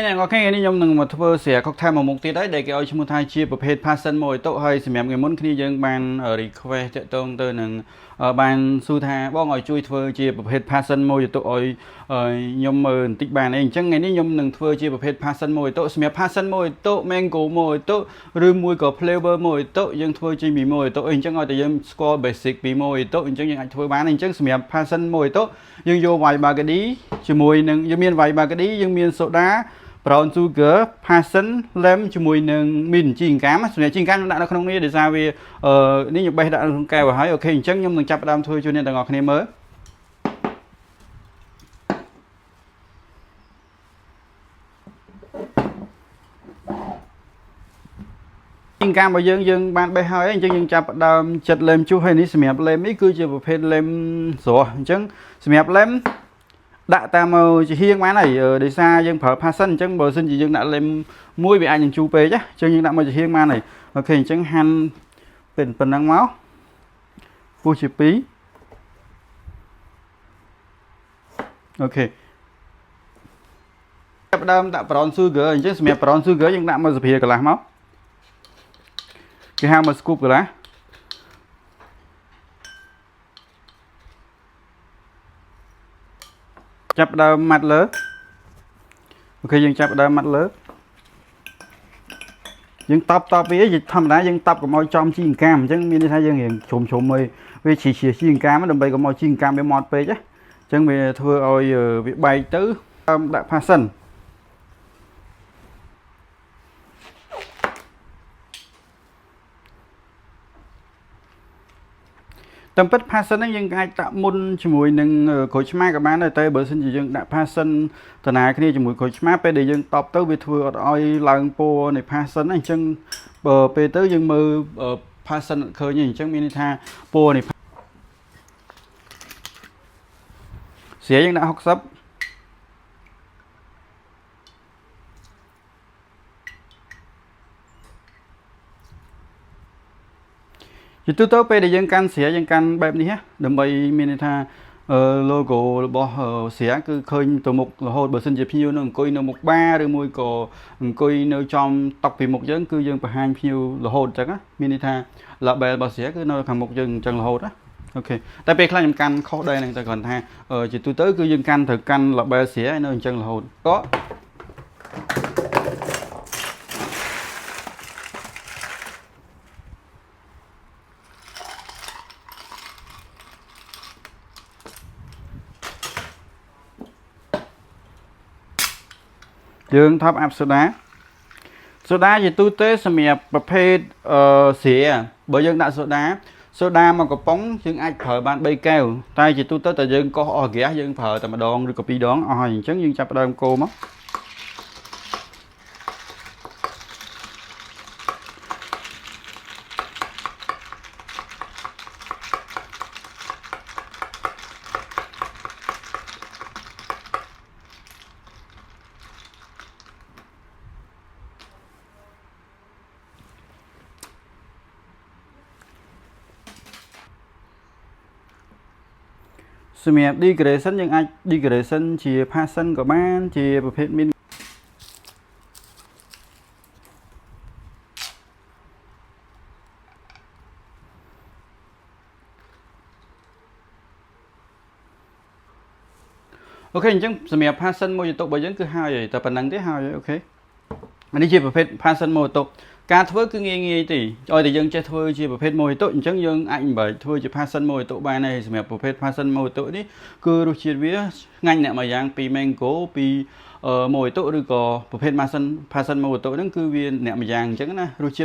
này có cái này nhom đừng mà thưa sẽ có thêm một mục tiêu đấy để cái ơi chúng ta chiaประเภท passion មួយទៅហើយសម្រាប់ngàyមុនគ្នាយើងបាន request តទៅទៅនឹងបានសួរថាបងឲ្យជួយធ្វើជាประเภท passion មួយទៅឲ្យខ្ញុំមើលបន្តិចបានអីអញ្ចឹងថ្ងៃនេះខ្ញុំនឹងធ្វើជាประเภท passion មួយទៅសម្រាប់ passion មួយទៅ mango មួយទៅឬមួយក៏ flavor មួយទៅយើងធ្វើជាមីមួយទៅអីអញ្ចឹងឲ្យតែយើងស្គាល់ basic ពីមួយទៅអញ្ចឹងយើងអាចធ្វើបានអញ្ចឹងសម្រាប់ passion មួយទៅយើងយក white burgundy ជាមួយនឹងយើងមាន white burgundy យើងមាន soda brown sugar passion lem ជាមួយនឹងមីនជីងកាមសម្រាប់ជីងកាមដាក់នៅក្នុងនេះដោយសារវានេះខ្ញុំបេះដាក់ក្នុងកែវឲ្យអូខេអញ្ចឹងខ្ញុំនឹងចាប់ផ្ដើមធ្វើជួយអ្នកទាំងអស់គ្នាមើលជីងកាមរបស់យើងបានបេះហើយអញ្ចឹងយើងចាប់ផ្ដើមចិត្ត lem ជុះហើយនេះសម្រាប់ lem នេះគឺជាប្រភេទ lem ស្រស់អញ្ចឹងសម្រាប់ lemដាក់តាមជាហៀងបានហើយដោយសារយើងប្រើ passion អញ្ចឹងបើសិនជាយើងដាក់ lem មួយវាអាចនឹងជូរពេកណាអញ្ចឹងយើងដាក់មកជាហៀងបានហើយអូខេអញ្ចឹងហាន់ពេលប៉ុណ្ណឹងមកពុះជា2អូខេចាប់ដើមដាក់ brown sugar អញ្ចឹងសម្រាប់ brown sugar យើងដាក់មកសភាកន្លះមកគេហៅមក scoop កន្លះចាប់ដើមម៉ាត់លើអូខេយើងចាប់ដើមម៉ាត់លើយើងតបវាធម្មតាយើងតបកុំឲ្យចំជីងកាមអញ្ចឹងមានន័យថាយើងរៀងជ្រុំឲ្យវាឈីជីងកាមដើម្បីកុំឲ្យជីងកាមវាម៉ត់ពេកណាអញ្ចឹងវាធ្វើឲ្យវាបែកទៅដាក់ passionតាមពិត passion ហ្នឹងយើងអាចដាក់មុនជាមួយនឹងក្រូចឆ្មាក៏បានដែរតែបើសិនជាយើងដាក់ passion តាណាគ្នាជាមួយក្រូចឆ្មាពេលដែលយើងតបទៅវាធ្វើអត់ឲ្យឡើងពណ៌នៃ passion ហ្នឹងអញ្ចឹងបើពេលទៅយើងមើល passion ឃើញអញ្ចឹងមានន័យថាពណ៌នៃស្រាយើងដាក់60ជាទូទៅពេលដែលយើងកាន់ស្រាយើងកាន់បែបនេះដើម្បីមានន័យថាlogo របស់ស្រាគឺឃើញទៅមុខរហូតបើសិនជាភ្ញៀវនៅអង្គុយនៅមុខបារឬមួយក៏អង្គុយនៅចំតុពីមុខយើងគឺយើងបង្ហាញភ្ញៀវរហូតអញ្ចឹងមានន័យថា label របស់ស្រាគឺនៅខាងមុខយើងអញ្ចឹងរហូតណាអូខេតែពេលខ្លះខ្ញុំកាន់ខុសដែរហ្នឹងតែគ្រាន់ថាជាទូទៅគឺយើងកាន់ត្រូវកាន់ label ស្រានៅអញ្ចឹងរហូតក៏យើងថប់អាប់សូដាជាទូទៅសម្រាប់ប្រភេទស្រាបើយើងដាក់សូដាមកកំប៉ុងយើងអាចប្រើបាន3កែវតែជាទូទៅតែយើងកោសអស់ហ្គាសយើងប្រើតែម្ដងឬក៏2ដងអស់ហើយអញ្ចឹងយើងចាប់ផ្ដើមកូរមកសម្រាប់ decoration យើងអាច decoration ជា passion ក៏បានជាប្រភេទមានអូខេអញ្ចឹងសម្រាប់ passion មួយបន្ទុករបស់យើងគឺហើយតែប៉ុណ្្នឹងទេហើយអូខេនេះជាប្រភេទ passion មួយបន្ទុកការធ្វើគឺងាយទេឲ្យតែយើងចេះធ្វើជាប្រភេទមួយទៅអញ្ចឹងយើងអាចមិនបាច់ធ្វើជា passion មួយទៅបានទេសម្រាប់ប្រភេទ passion មួយទៅនេះគឺរសជាតិវាឆ្ងាញ់អ្នកមួយយ៉ាងពី mango ពីមួយទៅឬក៏ប្រភេទ passion មួយទៅហ្នឹងគឺវាអ្នកមួយយ៉ាងអញ្ចឹងណារសជាតិ